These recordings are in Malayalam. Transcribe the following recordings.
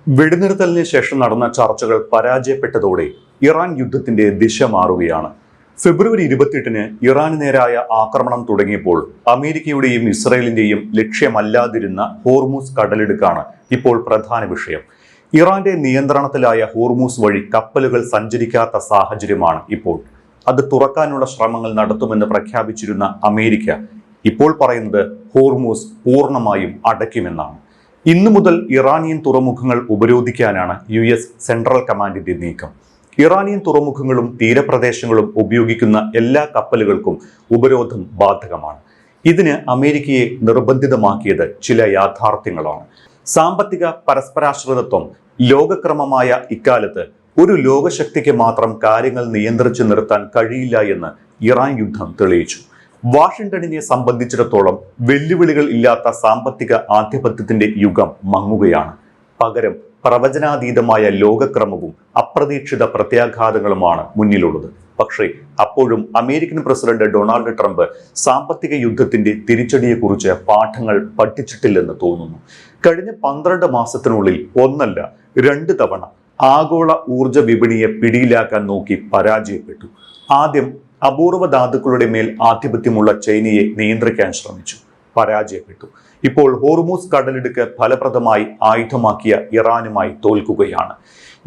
വെടിനിർത്തലിന് ശേഷം നടന്ന ചർച്ചകൾ പരാജയപ്പെട്ടതോടെ ഇറാൻ യുദ്ധത്തിന്റെ ദിശ മാറുകയാണ്. ഫെബ്രുവരി 28-ന് ഇറാന് നേരായ ആക്രമണം തുടങ്ങിയപ്പോൾ അമേരിക്കയുടെയും ഇസ്രായേലിന്റെയും ലക്ഷ്യമല്ലാതിരുന്ന ഹോർമൂസ് കടലിടുക്കാണ് ഇപ്പോൾ പ്രധാന വിഷയം. ഇറാന്റെ നിയന്ത്രണത്തിലായ ഹോർമൂസ് വഴി കപ്പലുകൾ സഞ്ചരിക്കാത്ത സാഹചര്യമാണ് ഇപ്പോൾ. അത് തുറക്കാനുള്ള ശ്രമങ്ങൾ നടത്തുമെന്ന് പ്രഖ്യാപിച്ചിരുന്ന അമേരിക്ക ഇപ്പോൾ പറയുന്നത് ഹോർമൂസ് പൂർണ്ണമായും അടയ്ക്കുമെന്നാണ്. ഇന്നു മുതൽ ഇറാനിയൻ തുറമുഖങ്ങൾ ഉപരോധിക്കാനാണ് US സെൻട്രൽ കമാൻഡിന്റെ നീക്കം. ഇറാനിയൻ തുറമുഖങ്ങളും തീരപ്രദേശങ്ങളും ഉപയോഗിക്കുന്ന എല്ലാ കപ്പലുകൾക്കും ഉപരോധം ബാധകമാണ്. ഇതിന് അമേരിക്കയെ നിർബന്ധിതമാക്കിയത് ചില യാഥാർത്ഥ്യങ്ങളാണ്. സാമ്പത്തിക പരസ്പരാശ്രിതത്വം ലോകക്രമമായ ഇക്കാലത്ത് ഒരു ലോകശക്തിക്ക് മാത്രം കാര്യങ്ങൾ നിയന്ത്രിച്ചു നിർത്താൻ കഴിയില്ല എന്ന് ഇറാൻ യുദ്ധം തെളിയിച്ചു. വാഷിംഗ്ടണിനെ സംബന്ധിച്ചിടത്തോളം വെല്ലുവിളികൾ ഇല്ലാത്ത സാമ്പത്തിക ആധിപത്യത്തിന്റെ യുഗം മങ്ങുകയാണ്. പകരം പ്രവചനാതീതമായ ലോകക്രമവും അപ്രതീക്ഷിത പ്രത്യാഘാതങ്ങളുമാണ് മുന്നിലുള്ളത്. പക്ഷേ അപ്പോഴും അമേരിക്കൻ പ്രസിഡന്റ് ഡൊണാൾഡ് ട്രംപ് സാമ്പത്തിക യുദ്ധത്തിന്റെ തിരിച്ചടിയെക്കുറിച്ച് പാഠങ്ങൾ പഠിച്ചിട്ടില്ലെന്ന് തോന്നുന്നു. കഴിഞ്ഞ 12 മാസത്തിനുള്ളിൽ ഒന്നല്ല 2 തവണ ആഗോള ഊർജ വിപണിയെ പിടിയിലാക്കാൻ നോക്കി പരാജയപ്പെട്ടു. ആദ്യം അപൂർവ ധാതുക്കളുടെ മേൽ ആധിപത്യമുള്ള ചൈനയെ നിയന്ത്രിക്കാൻ ശ്രമിച്ചു, പരാജയപ്പെട്ടു. ഇപ്പോൾ ഹോർമൂസ് കടലിടുക്ക് ഫലപ്രദമായി ആയുധമാക്കിയ ഇറാനുമായി തോൽക്കുകയാണ്.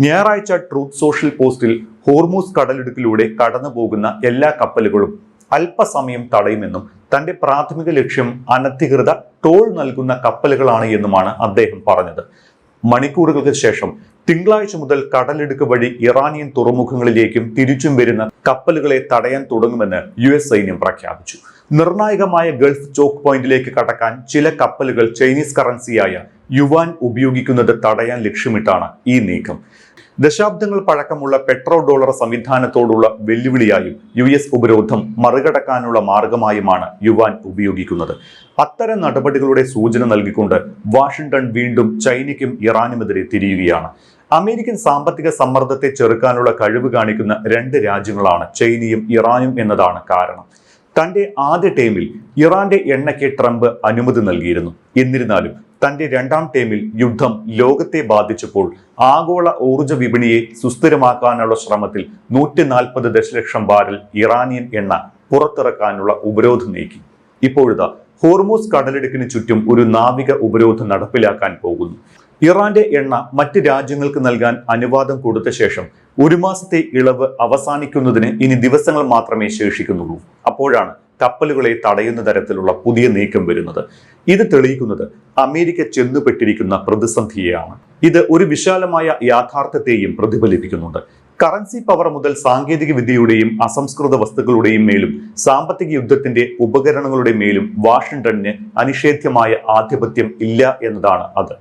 ഞായറാഴ്ച ട്രൂത്ത് സോഷ്യൽ പോസ്റ്റിൽ ഹോർമൂസ് കടലിടുക്കിലൂടെ കടന്നു പോകുന്ന എല്ലാ കപ്പലുകളും അല്പസമയം തടയുമെന്നും തന്റെ പ്രാഥമിക ലക്ഷ്യം അനധികൃത ടോൾ നൽകുന്ന കപ്പലുകളാണ് എന്നുമാണ് അദ്ദേഹം പറഞ്ഞത്. മണിക്കൂറുകൾക്ക് ശേഷം തിങ്കളാഴ്ച മുതൽ കടലിടുക്ക് വഴി ഇറാനിയൻ തുറമുഖങ്ങളിലേക്കും തിരിച്ചും വരുന്ന കപ്പലുകളെ തടയാൻ തുടങ്ങുമെന്ന് US സൈന്യം പ്രഖ്യാപിച്ചു. നിർണായകമായ ഗൾഫ് ചോക്ക് പോയിന്റിലേക്ക് കടക്കാൻ ചില കപ്പലുകൾ ചൈനീസ് കറൻസിയായ യുവാൻ ഉപയോഗിക്കുന്നത് തടയാൻ ലക്ഷ്യമിട്ടാണ് ഈ നീക്കം. ദശാബ്ദങ്ങൾ പഴക്കമുള്ള പെട്രോ ഡോളർ സംവിധാനത്തോടുള്ള വെല്ലുവിളിയായും US ഉപരോധം മറികടക്കാനുള്ള മാർഗമായുമാണ് യുവാൻ ഉപയോഗിക്കുന്നത്. അത്തരം നടപടികളുടെ സൂചന നൽകിക്കൊണ്ട് വാഷിംഗ്ടൺ വീണ്ടും ചൈനയ്ക്കും ഇറാനുമെതിരെ തിരിയുകയാണ്. അമേരിക്കൻ സാമ്പത്തിക സമ്മർദ്ദത്തെ ചെറുക്കാനുള്ള കഴിവ് കാണിക്കുന്ന 2 രാജ്യങ്ങളാണ് ചൈനയും ഇറാനും എന്നതാണ് കാരണം. തന്റെ ആദ്യ ടേമിൽ ഇറാന്റെ എണ്ണയ്ക്ക് ട്രംപ് അനുമതി നൽകിയിരുന്നു. എന്നിരുന്നാലും തന്റെ 2ാം ടേമിൽ യുദ്ധം ലോകത്തെ ബാധിച്ചപ്പോൾ ആഗോള ഊർജ വിപണിയെ സുസ്ഥിരമാക്കാനുള്ള ശ്രമത്തിൽ 140 ദശലക്ഷം ബാരൽ ഇറാനിയൻ എണ്ണ പുറത്തിറക്കാനുള്ള ഉപരോധം നീക്കി. ഇപ്പോഴത്തെ ഹോർമൂസ് കടലിടുക്കിന് ചുറ്റും ഒരു നാവിക ഉപരോധം നടപ്പിലാക്കാൻ പോകുന്നു. ഇറാന്റെ എണ്ണ മറ്റ് രാജ്യങ്ങൾക്ക് നൽകാൻ അനുവാദം കൊടുത്ത ശേഷം 1 മാസത്തെ ഇളവ് അവസാനിക്കുന്നതിന് ഇനി ദിവസങ്ങൾ മാത്രമേ ശേഷിക്കുന്നുള്ളൂ. അപ്പോഴാണ് കപ്പലുകളെ തടയുന്ന തരത്തിലുള്ള പുതിയ നീക്കം വരുന്നത്. ഇത് തെളിയിക്കുന്നത് അമേരിക്ക ചെന്നുപെട്ടിരിക്കുന്ന പ്രതിസന്ധിയെയാണ്. ഇത് ഒരു വിശാലമായ യാഥാർത്ഥ്യത്തെയും പ്രതിഫലിപ്പിക്കുന്നുണ്ട്. കറൻസി പവർ മുതൽ സാങ്കേതിക വിദ്യയുടെയും അസംസ്കൃത വസ്തുക്കളുടെയും മേലും സാമ്പത്തിക യുദ്ധത്തിന്റെ ഉപകരണങ്ങളുടെ മേലും വാഷിംഗ്ടണിന് അനിഷേധ്യമായ ആധിപത്യം ഇല്ല എന്നതാണ് അത്.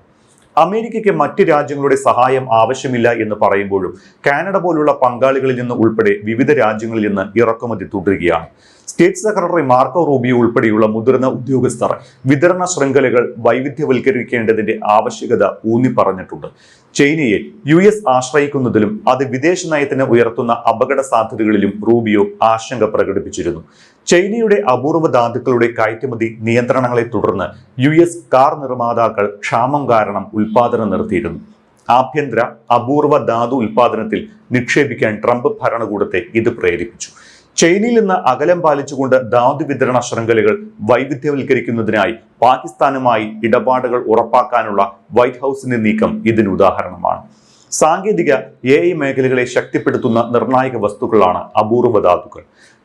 അമേരിക്കയ്ക്ക് മറ്റ് രാജ്യങ്ങളുടെ സഹായം ആവശ്യമില്ല എന്ന് പറയുമ്പോഴും കാനഡ പോലുള്ള പങ്കാളികളിൽ നിന്ന് ഉൾപ്പെടെ വിവിധ രാജ്യങ്ങളിൽ നിന്ന് ഇറക്കുമതി തുടരുകയാണ്. സ്റ്റേറ്റ് സെക്രട്ടറി മാർക്കോ റൂബിയോ ഉൾപ്പെടെയുള്ള മുതിർന്ന ഉദ്യോഗസ്ഥർ വിതരണ ശൃംഖലകൾ വൈവിധ്യവൽക്കരിക്കേണ്ടതിന്റെ ആവശ്യകത ഊന്നി പറഞ്ഞിട്ടുണ്ട്. ചൈനയെ US ആശ്രയിക്കുന്നതിലും അത് വിദേശ നയത്തിന് ഉയർത്തുന്ന അപകട സാധ്യതകളിലും റൂബിയോ ആശങ്ക പ്രകടിപ്പിച്ചിരുന്നു. ചൈനയുടെ അപൂർവ ധാതുക്കളുടെ കയറ്റുമതി നിയന്ത്രണങ്ങളെ തുടർന്ന് US കാർ നിർമ്മാതാക്കൾ ക്ഷാമം കാരണം ഉൽപാദനം നിർത്തിയിരുന്നു. ആഭ്യന്തര അപൂർവ ധാതു ഉൽപാദനത്തിൽ നിക്ഷേപിക്കാൻ ട്രംപ് ഭരണകൂടത്തെ ഇത് പ്രേരിപ്പിച്ചു. ചൈനയിൽ നിന്ന് അകലം പാലിച്ചുകൊണ്ട് ധാതു വിതരണ ശൃംഖലകൾ വൈവിധ്യവൽക്കരിക്കുന്നതിനായി പാകിസ്ഥാനുമായി ഇടപാടുകൾ ഉറപ്പാക്കാനുള്ള വൈറ്റ് ഹൗസിന്റെ നീക്കം ഇതിന് ഉദാഹരണമാണ്. സാങ്കേതിക AI മേഖലകളെ ശക്തിപ്പെടുത്തുന്ന നിർണായക വസ്തുക്കളാണ് അപൂർവ ധാതുക്കൾ.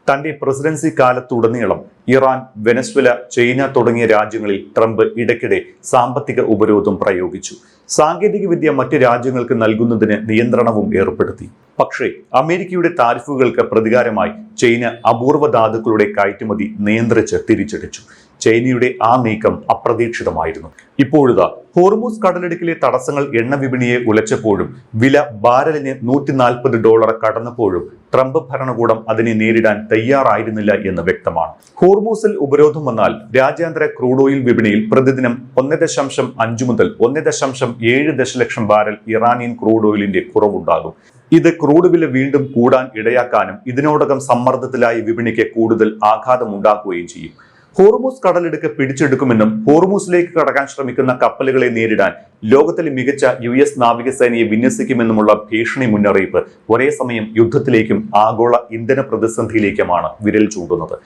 തന്റെ പ്രസിഡൻസി കാലത്തുടനീളം ഇറാൻ, വെനസ്വേല, ചൈന തുടങ്ങിയ രാജ്യങ്ങളിൽ ട്രംപ് ഇടയ്ക്കിടെ സാമ്പത്തിക ഉപരോധം പ്രയോഗിച്ചു. സാങ്കേതിക വിദ്യ മറ്റ് രാജ്യങ്ങൾക്ക് നൽകുന്നതിന് നിയന്ത്രണവും ഏർപ്പെടുത്തി. പക്ഷേ അമേരിക്കയുടെ താരിഫുകൾക്ക് പ്രതികാരമായി ചൈന അപൂർവ ധാതുക്കളുടെ കയറ്റുമതി നിയന്ത്രിച്ച് തിരിച്ചടിച്ചു. ചൈനയുടെ ആ നീക്കം അപ്രതീക്ഷിതമായിരുന്നു. ഇപ്പോഴത്തെ ഹോർമൂസ് കടലിടുക്കിലെ തടസ്സങ്ങൾ എണ്ണ വിപണിയെ ഉലച്ചപ്പോഴും വില ബാരലിന് $140 കടന്നപ്പോഴും ട്രംപ് ഭരണകൂടം അതിനെ നേരിടാൻ തയ്യാറായിരുന്നില്ല എന്ന് വ്യക്തമാണ്. ഹോർമൂസിൽ ഉപരോധം വന്നാൽ രാജ്യാന്തര ക്രൂഡ് ഓയിൽ വിപണിയിൽ പ്രതിദിനം 1.5 മുതൽ 1.7 ദശലക്ഷം ബാരൽ ഇറാനിയൻ ക്രൂഡ് ഓയിലിന്റെ കുറവുണ്ടാകും. ഇത് ക്രൂഡ് വില വീണ്ടും കൂടാൻ ഇടയാക്കാനും ഇതിനോടകം സമ്മർദ്ദത്തിലായ വിപണിക്ക് കൂടുതൽ ആഘാതമുണ്ടാക്കുകയും ചെയ്യും. ഹോർമൂസ് കടലിടുക്ക് പിടിച്ചെടുക്കുമെന്നും ഹോർമൂസിലേക്ക് കടക്കാൻ ശ്രമിക്കുന്ന കപ്പലുകളെ നേരിടാൻ ലോകത്തിലെ മികച്ച US നാവികസേനയെ വിന്യസിക്കുമെന്നുമുള്ള ഭീഷണി മുന്നറിയിപ്പ് ഒരേ സമയം യുദ്ധത്തിലേക്കും ആഗോള ഇന്ധന പ്രതിസന്ധിയിലേക്കുമാണ് വിരൽ ചൂണ്ടുന്നത്.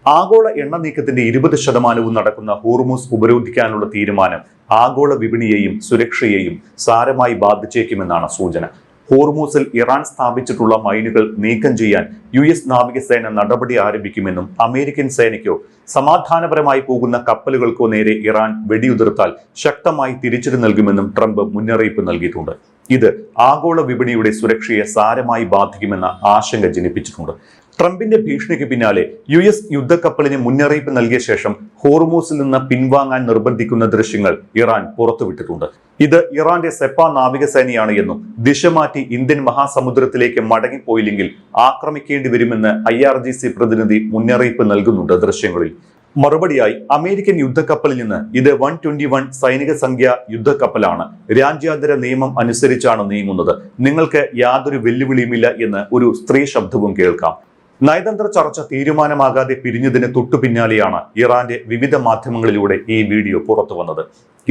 ആഗോള എണ്ണ നീക്കത്തിന്റെ 20% നടക്കുന്ന ഹോർമൂസ് ഉപരോധിക്കാനുള്ള തീരുമാനം ആഗോള വിപണിയെയും സുരക്ഷയെയും സാരമായി ബാധിച്ചേക്കുമെന്നാണ് സൂചന. ഹോർമൂസിൽ ഇറാൻ സ്ഥാപിച്ചിട്ടുള്ള മൈനുകൾ നീക്കം ചെയ്യാൻ US നാവികസേന നടപടി ആരംഭിക്കുമെന്നും അമേരിക്കൻ സേനയ്ക്കോ സമാധാനപരമായി പോകുന്ന കപ്പലുകൾക്കോ നേരെ ഇറാൻ വെടിയുതിർത്താൽ ശക്തമായി തിരിച്ചടി നൽകുമെന്നും ട്രംപ് മുന്നറിയിപ്പ് നൽകിയിട്ടുണ്ട്. ഇത് ആഗോള വിപണിയുടെ സുരക്ഷയെ സാരമായി ബാധിക്കുമെന്ന ആശങ്ക ജനിപ്പിച്ചിട്ടുണ്ട്. ട്രംപിന്റെ ഭീഷണിക്ക് പിന്നാലെ US യുദ്ധക്കപ്പലിന് മുന്നറിയിപ്പ് നൽകിയ ശേഷം ഹോർമൂസിൽ നിന്ന് പിൻവാങ്ങാൻ നിർബന്ധിക്കുന്ന ദൃശ്യങ്ങൾ ഇറാൻ പുറത്തുവിട്ടിട്ടുണ്ട്. ഇത് ഇറാന്റെ സെപ്പ നാവികസേനയാണ് എന്നും ദിശ മാറ്റി ഇന്ത്യൻ മഹാസമുദ്രത്തിലേക്ക് മടങ്ങിപ്പോയില്ലെങ്കിൽ ആക്രമിക്കേണ്ടി വരുമെന്ന് IRGC പ്രതിനിധി മുന്നറിയിപ്പ് നൽകുന്നുണ്ട് ദൃശ്യങ്ങളിൽ. മറുപടിയായി അമേരിക്കൻ യുദ്ധക്കപ്പലിൽ നിന്ന് ഇത് 121 സൈനിക സംഖ്യ യുദ്ധക്കപ്പലാണ്, രാജ്യാന്തര നിയമം അനുസരിച്ചാണ് നീങ്ങുന്നത്, നിങ്ങൾക്ക് യാതൊരു വെല്ലുവിളിയുമില്ല എന്ന് ഒരു സ്ത്രീ ശബ്ദവും കേൾക്കാം. നയതന്ത്ര ചർച്ച തീരുമാനമാകാതെ പിരിഞ്ഞതിന് തൊട്ടു പിന്നാലെയാണ് ഇറാന്റെ വിവിധ മാധ്യമങ്ങളിലൂടെ ഈ വീഡിയോ പുറത്തു വന്നത്.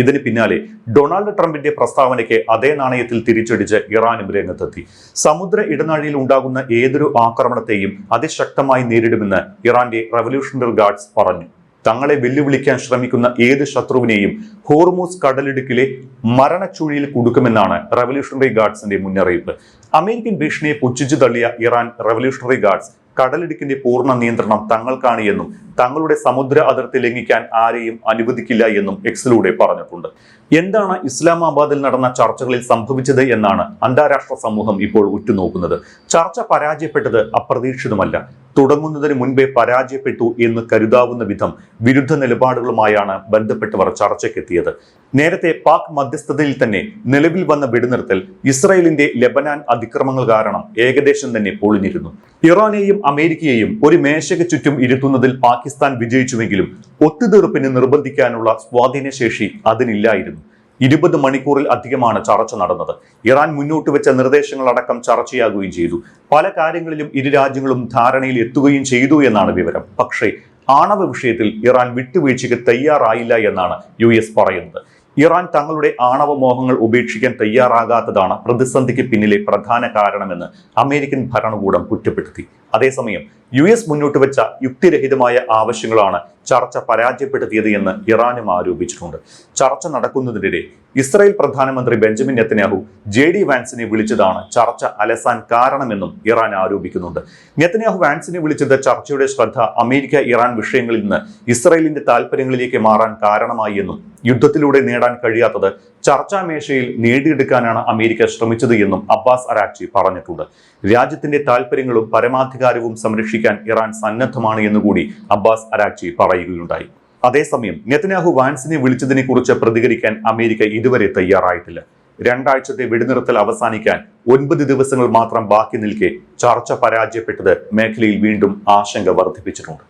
ഇതിന് പിന്നാലെ ഡൊണാൾഡ് ട്രംപിന്റെ പ്രസ്താവനയ്ക്ക് അതേ നാണയത്തിൽ തിരിച്ചടിച്ച് ഇറാനും രംഗത്തെത്തി. സമുദ്ര ഇടനാഴിയിൽ ഉണ്ടാകുന്ന ഏതൊരു ആക്രമണത്തെയും അതിശക്തമായി നേരിടുമെന്ന് ഇറാന്റെ റവല്യൂഷണറി ഗാർഡ്സ് പറഞ്ഞു. തങ്ങളെ വെല്ലുവിളിക്കാൻ ശ്രമിക്കുന്ന ഏത് ശത്രുവിനെയും ഹോർമൂസ് കടലിടുക്കിലെ മരണച്ചുഴിയിൽ കുടുക്കുമെന്നാണ് റവല്യൂഷണറി ഗാർഡ്സിന്റെ മുന്നറിയിപ്പ്. അമേരിക്കൻ ഭീഷണിയെ പുച്ഛിച്ചു തള്ളിയ ഇറാൻ റവല്യൂഷണറി ഗാർഡ്സ് കടലിടുക്കിന്റെ പൂർണ്ണ നിയന്ത്രണം തങ്ങൾക്കാണ് എന്നും തങ്ങളുടെ സമുദ്ര അതിർത്തി ലംഘിക്കാൻ ആരെയും അനുവദിക്കില്ല എന്നും എക്സിലൂടെ പറഞ്ഞിട്ടുണ്ട്. എന്താണ് ഇസ്ലാമാബാദിൽ നടന്ന ചർച്ചകളിൽ സംഭവിച്ചത് എന്നാണ് അന്താരാഷ്ട്ര സമൂഹം ഇപ്പോൾ ഉറ്റുനോക്കുന്നത്. ചർച്ച പരാജയപ്പെട്ടത് അപ്രതീക്ഷിതമല്ല. തുടങ്ങുന്നതിന് മുൻപേ പരാജയപ്പെട്ടു എന്ന് കരുതാവുന്ന വിധം വിരുദ്ധ നിലപാടുകളുമായാണ് ബന്ധപ്പെട്ടവർ ചർച്ചയ്ക്കെത്തിയത്. നേരത്തെ പാക് മധ്യസ്ഥതയിൽ തന്നെ നിലവിൽ വന്ന വെടിനിർത്തൽ ഇസ്രായേലിന്റെ ലെബനാൻ അതിക്രമങ്ങൾ കാരണം ഏകദേശം തന്നെ പൊളിഞ്ഞിരുന്നു. ഇറാനെയും അമേരിക്കയെയും ഒരു മേശയ്ക്ക് ചുറ്റും ഇരുത്തുന്നതിൽ പാകിസ്ഥാൻ വിജയിച്ചുവെങ്കിലും ഒത്തുതീർപ്പിന് നിർബന്ധിക്കാനുള്ള സ്വാധീനശേഷി അതിനില്ലായിരുന്നു. 20 മണിക്കൂറിൽ അധികമാണ് ചർച്ച നടന്നത്. ഇറാൻ മുന്നോട്ട് വെച്ച നിർദ്ദേശങ്ങളടക്കം ചർച്ചയാകുകയും ചെയ്തു. പല കാര്യങ്ങളിലും ഇരു രാജ്യങ്ങളും ധാരണയിൽ എത്തുകയും ചെയ്തു എന്നാണ് വിവരം. പക്ഷേ ആണവ വിഷയത്തിൽ ഇറാൻ വിട്ടുവീഴ്ചയ്ക്ക് തയ്യാറായില്ല എന്നാണ് US പറയുന്നത്. ഇറാൻ തങ്ങളുടെ ആണവ മോഹങ്ങൾ ഉപേക്ഷിക്കാൻ തയ്യാറാകാത്തതാണ് പ്രതിസന്ധിക്ക് പിന്നിലെ പ്രധാന കാരണമെന്ന് അമേരിക്കൻ ഭരണകൂടം കുറ്റപ്പെടുത്തി. അതേസമയം US മുന്നോട്ട് വെച്ച യുക്തിരഹിതമായ ആവശ്യങ്ങളാണ് ചർച്ച പരാജയപ്പെടുത്തിയത് എന്ന് ഇറാനും ആരോപിച്ചിട്ടുണ്ട്. ചർച്ച നടക്കുന്നതിനിടെ ഇസ്രായേൽ പ്രധാനമന്ത്രി ബെഞ്ചമിൻ നെതന്യാഹു JD വാൻസിനെ വിളിച്ചതാണ് ചർച്ച അലസാൻ കാരണമെന്നും ഇറാൻ ആരോപിക്കുന്നുണ്ട്. നെതന്യാഹു വാൻസിനെ വിളിച്ചത് ചർച്ചയുടെ ശ്രദ്ധ അമേരിക്ക ഇറാൻ വിഷയങ്ങളിൽ നിന്ന് ഇസ്രായേലിന്റെ താൽപര്യങ്ങളിലേക്ക് മാറാൻ കാരണമായി എന്നും യുദ്ധത്തിലൂടെ നേടാൻ കഴിയാത്തത് ചർച്ചാമേശയിൽ നേടിയെടുക്കാനാണ് അമേരിക്ക ശ്രമിച്ചത് എന്നും അബ്ബാസ് അരാക്ചി പറഞ്ഞിട്ടുണ്ട്. രാജ്യത്തിന്റെ താൽപര്യങ്ങളും പരമാധികാരവും സംരക്ഷിക്കാൻ ഇറാൻ സന്നദ്ധമാണ് എന്നുകൂടി അബ്ബാസ് അരാക്ചി പറയുകയുണ്ടായി. അതേസമയം നെതന്യാഹു വാൻസിനെ വിളിച്ചതിനെ കുറിച്ച് പ്രതികരിക്കാൻ അമേരിക്ക ഇതുവരെ തയ്യാറായിട്ടില്ല. 2 ആഴ്ചത്തെ വെടിനിർത്തൽ അവസാനിക്കാൻ 9 ദിവസങ്ങൾ മാത്രം ബാക്കി നിൽക്കെ ചർച്ച പരാജയപ്പെട്ടത് മേഖലയിൽ വീണ്ടും ആശങ്ക വർദ്ധിപ്പിച്ചിട്ടുണ്ട്.